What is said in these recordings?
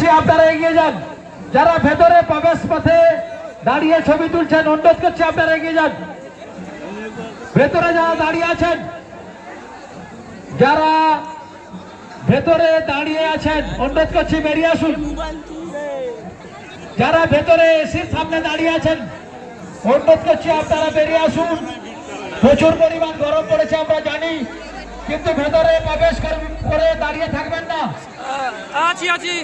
করছি আপনারা এগিয়ে যান। যারা ভেতরে প্রবেশ পথে দাঁড়িয়ে ছবি তুলছেন অনুরোধ করছি আপনারা এগিয়ে যান। ভেতরে যারা দাঁড়িয়ে আছেন, যারা ভেতরে দাঁড়িয়ে আছেন অনুরোধ করছি বেরিয়ে আসুন। যারা ভেতরে এসির সামনে দাঁড়িয়ে আছেন অনুরোধ করছি আপনারা বেরিয়ে আসুন। প্রচুর পরিমাণ গরম পড়েছে আমরা জানি, কিন্তু ভেতরে প্রবেশ করে দাঁড়িয়ে থাকবেন না। আছি আছি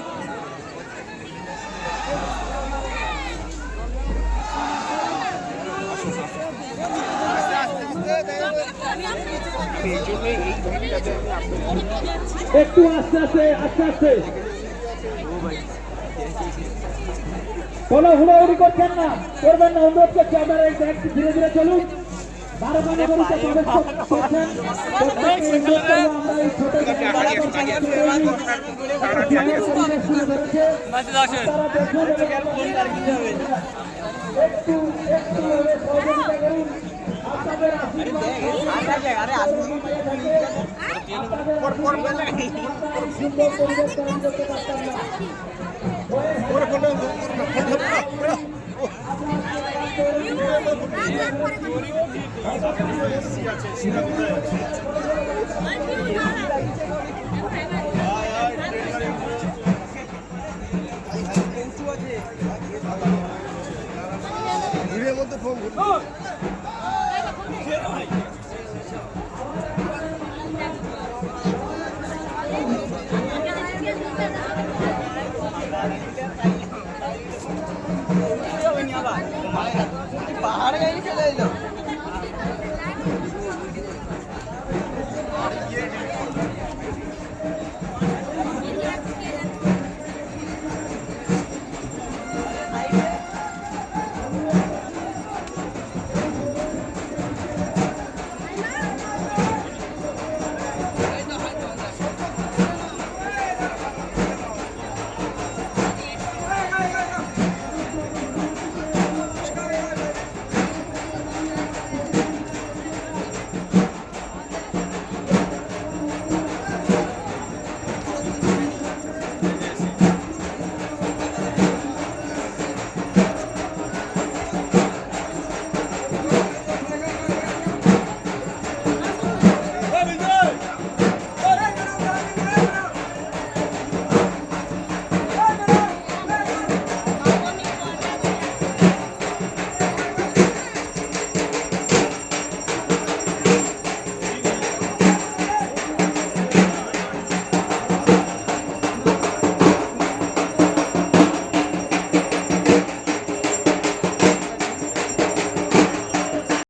একটু আস্তে আস্তে আস্তে আস্তে, কোনো হুড়োহুড়ি করছেন না, করবেন না, অনুরোধ করছি আপনারা একটু ধীরে ধীরে চলুন। বারোখানা গলিতে প্রবেশ করছেন, আমরা এই ছোট একটু একটু সহযোগিতা করুন। আপনাদের সুন্দর পরিবেশ ধারণ করতে পারতাম না।